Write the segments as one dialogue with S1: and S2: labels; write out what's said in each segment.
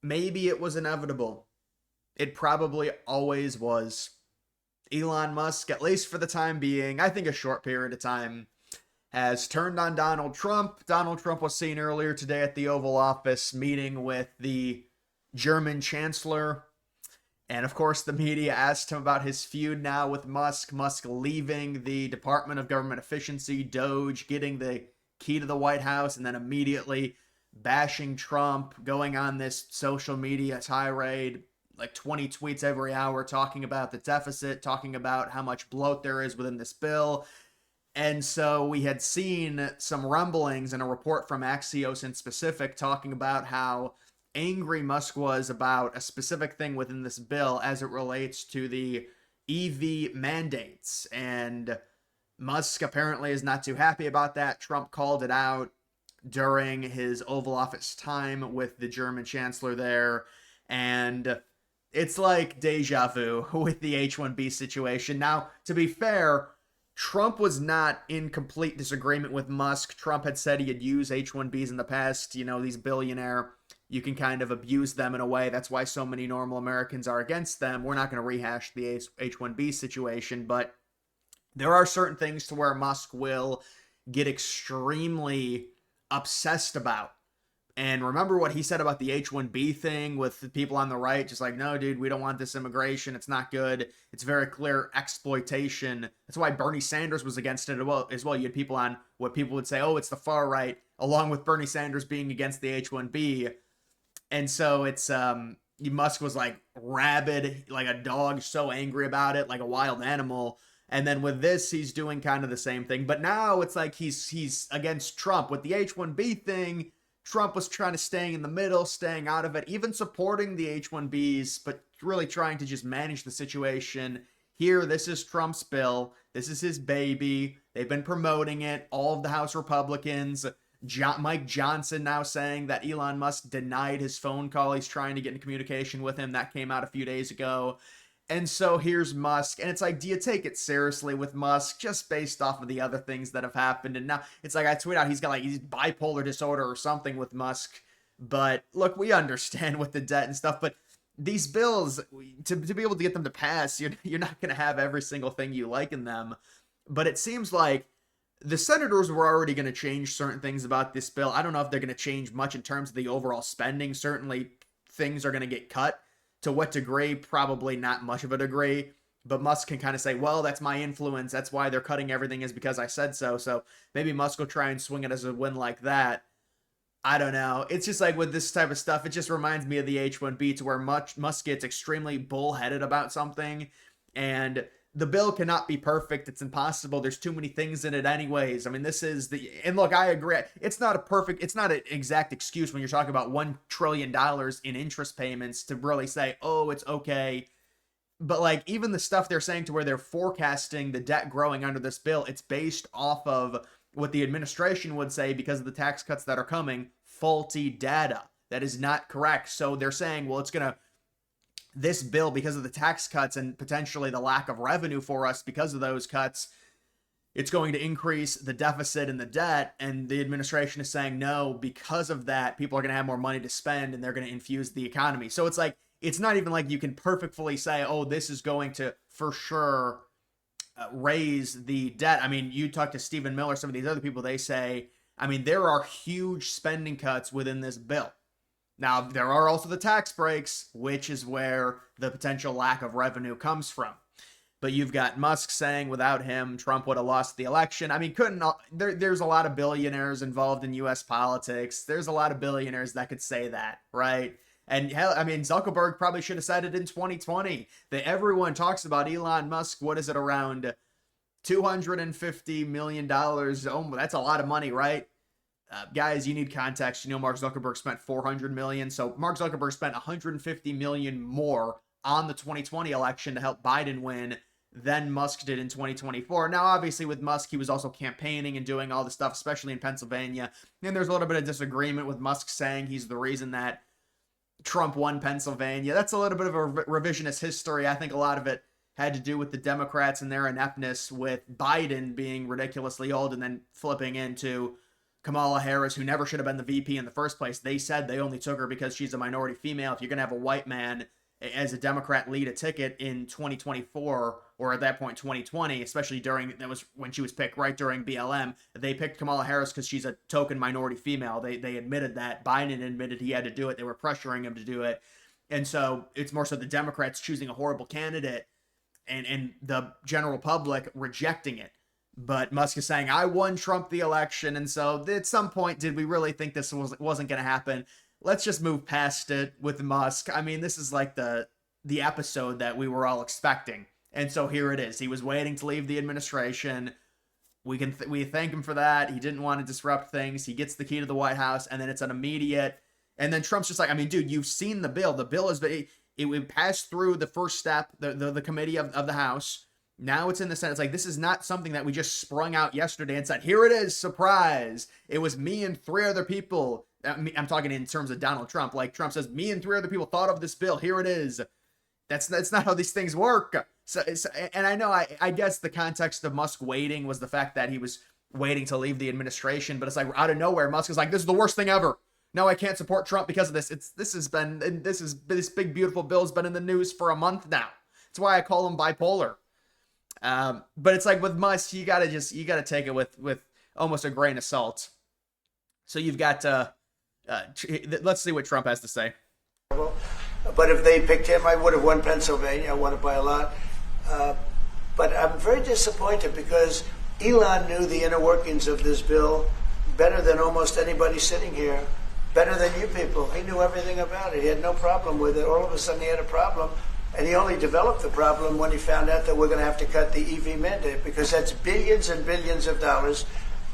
S1: maybe it was inevitable. It probably always was. Elon Musk, at least for the time being, I think a short period of time, has turned on Donald Trump. Donald Trump was seen earlier today at the Oval Office meeting with the German Chancellor. And of course, the media asked him about his feud now with Musk. Musk leaving the Department of Government Efficiency, Doge, getting the key to the White House, and then immediately bashing Trump, going on this social media tirade, like 20 tweets every hour, talking about the deficit, talking about how much bloat there is within this bill. And so we had seen some rumblings in a report from Axios in specific talking about how angry Musk was about a specific thing within this bill as it relates to the EV mandates. And Musk apparently is not too happy about that. Trump called it out during his Oval Office time with the German Chancellor there. And it's like deja vu with the H-1B situation. Now, to be fair, Trump was not in complete disagreement with Musk. Trump had said he had used H-1Bs in the past. You know, these billionaire, you can kind of abuse them in a way. That's why so many normal Americans are against them. We're not going to rehash the H-1B situation, but there are certain things to where Musk will get extremely obsessed about. And remember what he said about the H-1B thing with the people on the right, just like, no, dude, we don't want this immigration. It's not good. It's very clear exploitation. That's why Bernie Sanders was against it as well. You had people on what people would say, oh, it's the far right, along with Bernie Sanders being against the H-1B. And so it's, Musk was like rabid, like a dog, so angry about it, like a wild animal. And then with this, he's doing kind of the same thing. But now it's like he's against Trump. With the H-1B thing, Trump was trying to stay in the middle, staying out of it, even supporting the H-1Bs, but really trying to just manage the situation. Here, this is Trump's bill. This is his baby. They've been promoting it. All of the House Republicans. Mike Johnson now saying that Elon Musk denied his phone call. He's trying to get in communication with him. That came out a few days ago. And so here's Musk, and it's like, do you take it seriously with Musk just based off of the other things that have happened? And now it's like I tweet out he's bipolar disorder or something with Musk. But look, we understand with the debt and stuff, but these bills, to be able to get them to pass, you're not going to have every single thing you like in them. But it seems like the senators were already going to change certain things about this bill. I don't know if they're going to change much in terms of the overall spending. Certainly things are going to get cut. To what degree? Probably not much of a degree. But Musk can kind of say, well, that's my influence. That's why they're cutting everything is because I said so. So maybe Musk will try and swing it as a win like that. I don't know. It's just like with this type of stuff, it just reminds me of the H-1B to where Musk gets extremely bullheaded about something. And the bill cannot be perfect. It's impossible. There's too many things in it anyways. I mean, and look, I agree. It's not an exact excuse when you're talking about $1 trillion in interest payments to really say, oh, it's okay. But like even the stuff they're saying to where they're forecasting the debt growing under this bill, it's based off of what the administration would say because of the tax cuts that are coming, faulty data. That is not correct. So they're saying, well, this bill, because of the tax cuts and potentially the lack of revenue for us because of those cuts, it's going to increase the deficit and the debt. And the administration is saying, no, because of that, people are going to have more money to spend and they're going to infuse the economy. So it's like, it's not even like you can perfectly say, oh, this is going to for sure raise the debt. I mean, you talk to Stephen Miller, some of these other people, they say, I mean, there are huge spending cuts within this bill. Now, there are also the tax breaks, which is where the potential lack of revenue comes from. But you've got Musk saying without him, Trump would have lost the election. I mean, there's a lot of billionaires involved in U.S. politics. There's a lot of billionaires that could say that, right? And hell, I mean, Zuckerberg probably should have said it in 2020. That everyone talks about Elon Musk. What is it, around $250 million? Oh, that's a lot of money, right? Guys, you need context. You know, Mark Zuckerberg spent $400 million. So Mark Zuckerberg spent $150 million more on the 2020 election to help Biden win than Musk did in 2024. Now, obviously, with Musk, he was also campaigning and doing all the stuff, especially in Pennsylvania. And there's a little bit of disagreement with Musk saying he's the reason that Trump won Pennsylvania. That's a little bit of a revisionist history. I think a lot of it had to do with the Democrats and their ineptness with Biden being ridiculously old and then flipping into Kamala Harris, who never should have been the VP in the first place. They said they only took her because she's a minority female. If you're going to have a white man as a Democrat lead a ticket in 2024, or at that point 2020, especially that was when she was picked right during BLM, they picked Kamala Harris because she's a token minority female. They admitted that. Biden admitted he had to do it. They were pressuring him to do it. And so it's more so the Democrats choosing a horrible candidate and the general public rejecting it. But Musk is saying, I won Trump the election. And so at some point, did we really think this wasn't going to happen? Let's just move past it with Musk. I mean, this is like the episode that we were all expecting. And so here it is. He was waiting to leave the administration. We thank him for that. He didn't want to disrupt things. He gets the key to the White House, and then it's an immediate. And then Trump's just like, I mean, dude, you've seen the bill. The bill it passed through the first step, the committee of the House. Now it's in the Senate. It's like, this is not something that we just sprung out yesterday and said, here it is, surprise. It was me and 3 other people. I'm talking in terms of Donald Trump. Like Trump says, me and 3 other people thought of this bill. Here it is. That's not how these things work. So and I know, I guess the context of Musk waiting was the fact that he was waiting to leave the administration. But it's like out of nowhere, Musk is like, this is the worst thing ever. No, I can't support Trump because of this. This big beautiful bill's been in the news for a month now. That's why I call him bipolar. But it's like with Musk, you gotta take it with almost a grain of salt. So you've got let's see what Trump has to say.
S2: But if they picked him, I would have won Pennsylvania. I won it by a lot. But I'm very disappointed because Elon knew the inner workings of this bill better than almost anybody sitting here, better than you people. He knew everything about it. He had no problem with it. All of a sudden he had a problem. And he only developed the problem when he found out that we're going to have to cut the EV mandate, because that's billions and billions of dollars.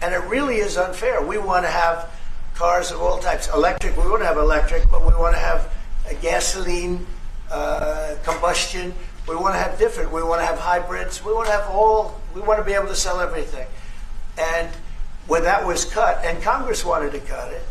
S2: And it really is unfair. We want to have cars of all types. Electric, we want to have electric, but we want to have a gasoline, combustion. We want to have different. We want to have hybrids. We want to have we want to be able to sell everything. And when that was cut, and Congress wanted to cut it,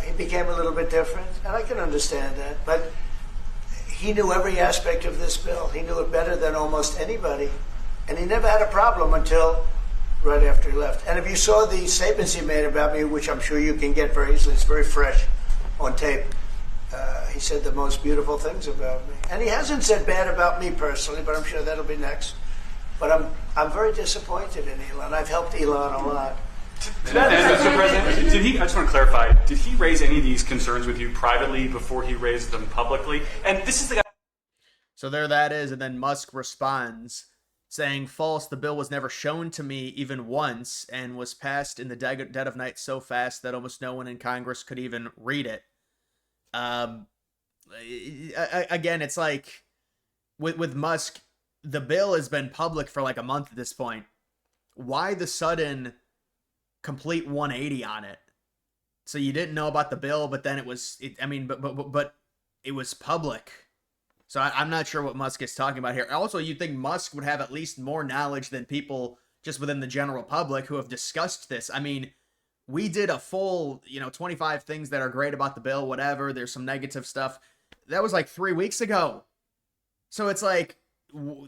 S2: he became a little bit different. And I can understand that. But he knew every aspect of this bill. He knew it better than almost anybody. And he never had a problem until right after he left. And if you saw the statements he made about me, which I'm sure you can get very easily, it's very fresh on tape, he said the most beautiful things about me. And he hasn't said bad about me personally, but I'm sure that'll be next. But I'm very disappointed in Elon. I've helped Elon a lot.
S3: Mr. President, I just want to clarify, did he raise any of these concerns with you privately before he raised them publicly? And this is the guy.
S1: So there that is, and then Musk responds saying, false, the bill was never shown to me even once and was passed in the dead of night so fast that almost no one in Congress could even read it. Again, it's like with Musk, the bill has been public for like a month at this point. Why the sudden complete 180 on it? So you didn't know about the bill, but then but it was public. So I'm not sure what Musk is talking about here. Also, you'd think Musk would have at least more knowledge than people just within the general public who have discussed this. I mean, we did a full, 25 things that are great about the bill, whatever. There's some negative stuff. That was like 3 weeks ago. So it's like,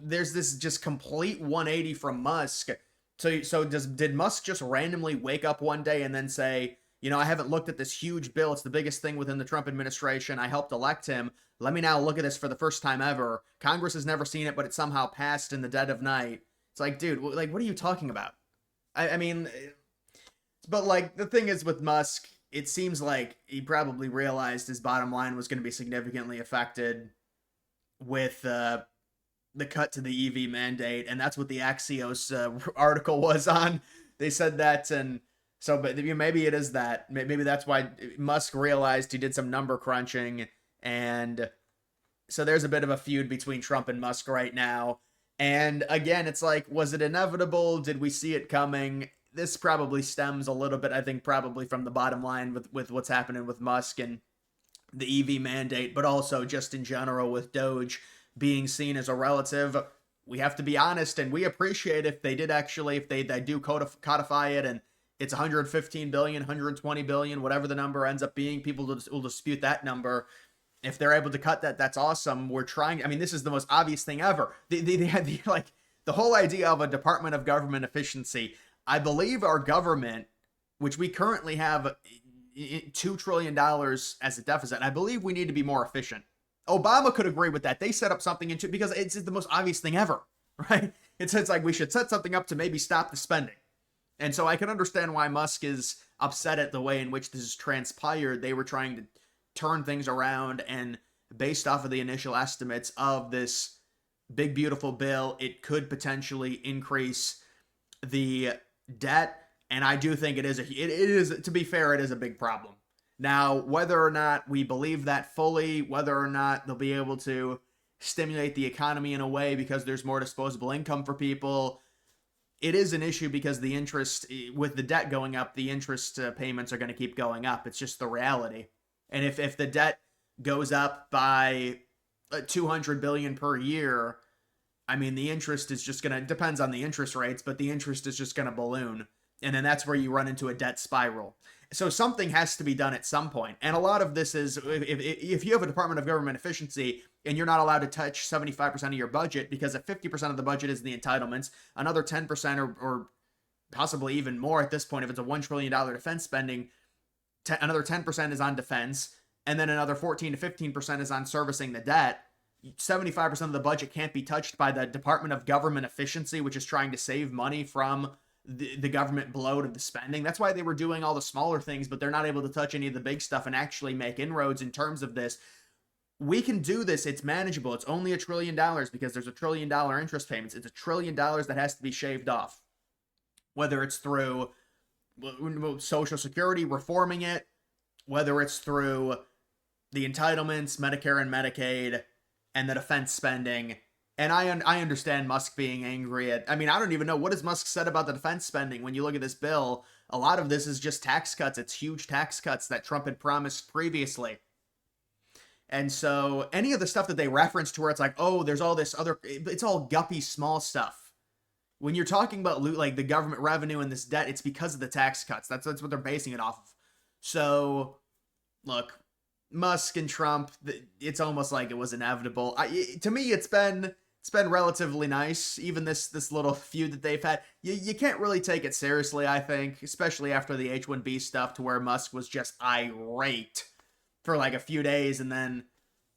S1: there's this just complete 180 from Musk. So did Musk just randomly wake up one day and then say, I haven't looked at this huge bill. It's the biggest thing within the Trump administration. I helped elect him. Let me now look at this for the first time ever. Congress has never seen it, but it somehow passed in the dead of night. It's like, dude, like, what are you talking about? I mean, but like, the thing is with Musk, it seems like he probably realized his bottom line was going to be significantly affected with the cut to the EV mandate. And that's what the Axios article was on. They said that, and so, but maybe it is that. Maybe that's why Musk realized he did some number crunching. And so there's a bit of a feud between Trump and Musk right now. And again, it's like, was it inevitable? Did we see it coming? This probably stems a little bit, I think, probably from the bottom line with what's happening with Musk and the EV mandate, but also just in general with Doge being seen as a relative. We have to be honest, and we appreciate if they do codify it, and it's 115 billion, 120 billion, whatever the number ends up being. People will dispute that number. If they're able to cut that, that's awesome. We're trying. I mean, this is the most obvious thing ever. They had the whole idea of a Department of Government Efficiency. I believe our government which we currently have $2 trillion as a deficit. I believe we need to be more efficient. Obama could agree with that. They set up something into, because it's the most obvious thing ever, right? It's like we should set something up to maybe stop the spending. And so I can understand why Musk is upset at the way in which this has transpired. They were trying to turn things around, and based off of the initial estimates of this big, beautiful bill, it could potentially increase the debt. And I do think it is, to be fair, it is a big problem. Now, whether or not we believe that fully, whether or not they'll be able to stimulate the economy in a way because there's more disposable income for people, it is an issue because the interest, with the debt going up, the interest payments are going to keep going up. It's just the reality. And if the debt goes up by $200 billion per year, I mean, the interest is just going to, depends on the interest rates, but the interest is just going to balloon. And then that's where you run into a debt spiral. So something has to be done at some point. And a lot of this is, if you have a Department of Government Efficiency and you're not allowed to touch 75% of your budget, because if 50% of the budget is the entitlements, another 10% or possibly even more at this point, if it's a $1 trillion defense spending, another 10% is on defense, and then another 14 to 15% is on servicing the debt. 75% of the budget can't be touched by the Department of Government Efficiency, which is trying to save money from the government bloat of the spending. That's why they were doing all the smaller things, but they're not able to touch any of the big stuff and actually make inroads in terms of this. We can do this. It's manageable. It's only $1 trillion because there's $1 trillion interest payments. It's $1 trillion that has to be shaved off, whether it's through Social Security, reforming it, whether it's through the entitlements, Medicare and Medicaid, and the defense spending. And I understand Musk being angry at, I mean, I don't even know, what has Musk said about the defense spending? When you look at this bill, a lot of this is just tax cuts. It's huge tax cuts that Trump had promised previously. And so any of the stuff that they reference to where it's like, oh, there's all this other, it's all guppy small stuff. When you're talking about like the government revenue and this debt, it's because of the tax cuts. That's what they're basing it off of. So look, Musk and Trump, it's almost like it was inevitable. To me, it's been relatively nice, even this little feud that they've had. You can't really take it seriously, I think, especially after the H-1B stuff, to where Musk was just irate for like a few days. And then,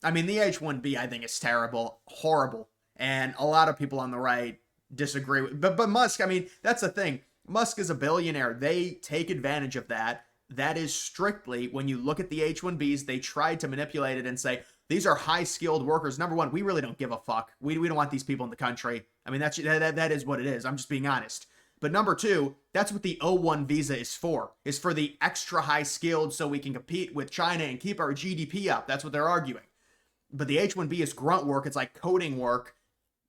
S1: I mean, the H-1B, I think, is terrible, horrible. And a lot of people on the right disagree with, but Musk, I mean, that's the thing. Musk is a billionaire. They take advantage of that. That is strictly, when you look at the H-1Bs, they tried to manipulate it and say, these are high-skilled workers. Number one, we really don't give a fuck. We don't want these people in the country. I mean, that is what it is. I'm just being honest. But number two, that's what the O1 visa is for the extra high-skilled so we can compete with China and keep our GDP up. That's what they're arguing. But the H-1B is grunt work. It's like coding work.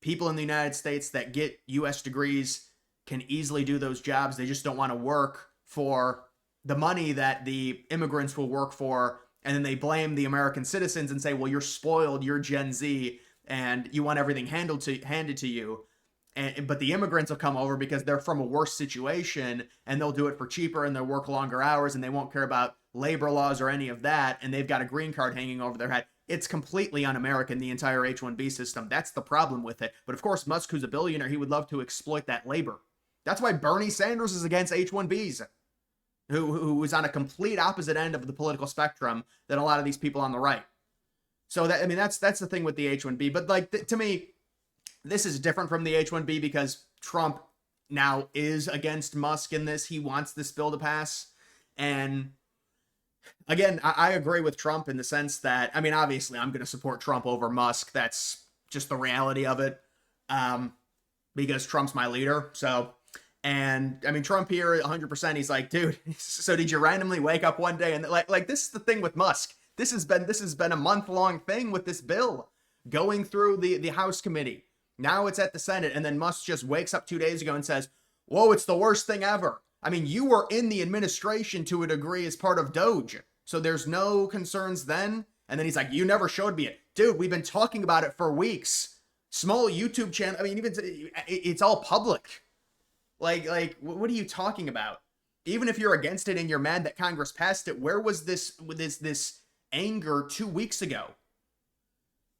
S1: People in the United States that get U.S. degrees can easily do those jobs. They just don't want to work for the money that the immigrants will work for, and then they blame the American citizens and say, well, you're spoiled, you're Gen Z, and you want everything handed to you. But the immigrants will come over because they're from a worse situation, and they'll do it for cheaper, and they'll work longer hours, and they won't care about labor laws or any of that, and they've got a green card hanging over their head. It's completely un-American, the entire H-1B system. That's the problem with it. But of course, Musk, who's a billionaire, he would love to exploit that labor. That's why Bernie Sanders is against H-1Bs. Who is on a complete opposite end of the political spectrum than a lot of these people on the right. So that, I mean, that's the thing with the H-1B. But like, to me, this is different from the H-1B because Trump now is against Musk in this. He wants this bill to pass. And again, I agree with Trump in the sense that, I mean, obviously I'm going to support Trump over Musk. That's just the reality of it. Because Trump's my leader. So, and I mean, Trump here, 100%, he's like, dude, so did you randomly wake up one day and like this is the thing with Musk. This has been a month-long thing with this bill going through the House committee. Now it's at the Senate, and then Musk just wakes up 2 days ago and says, whoa, it's the worst thing ever. I mean, you were in the administration to a degree as part of Doge, so there's no concerns then. And then he's like, you never showed me it. Dude, we've been talking about it for weeks. Small YouTube channel. I mean, even it's all public. Like, what are you talking about? Even if you're against it and you're mad that Congress passed it, where was this anger 2 weeks ago?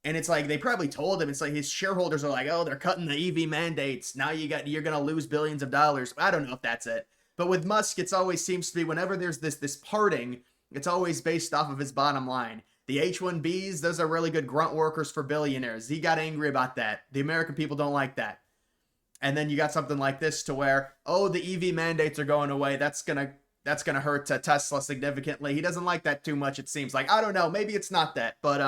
S1: And it's like, they probably told him, it's like his shareholders are like, oh, they're cutting the EV mandates. Now you're going to lose billions of dollars. I don't know if that's it. But with Musk, it's always seems to be whenever there's this parting, it's always based off of his bottom line. The H-1Bs, those are really good grunt workers for billionaires. He got angry about that. The American people don't like that. And then you got something like this to where, oh, the EV mandates are going away. That's gonna hurt Tesla significantly. He doesn't like that too much, it seems like. I don't know. Maybe it's not that. But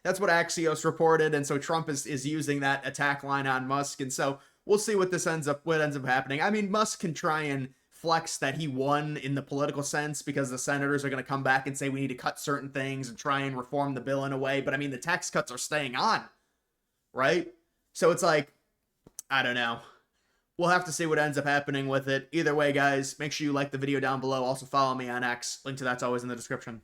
S1: that's what Axios reported. And so Trump is using that attack line on Musk. And so we'll see what ends up happening. I mean, Musk can try and flex that he won in the political sense because the senators are going to come back and say we need to cut certain things and try and reform the bill in a way. But I mean, the tax cuts are staying on, right? So it's like, I don't know. We'll have to see what ends up happening with it. Either way, guys, make sure you like the video down below. Also follow me on X. Link to that's always in the description.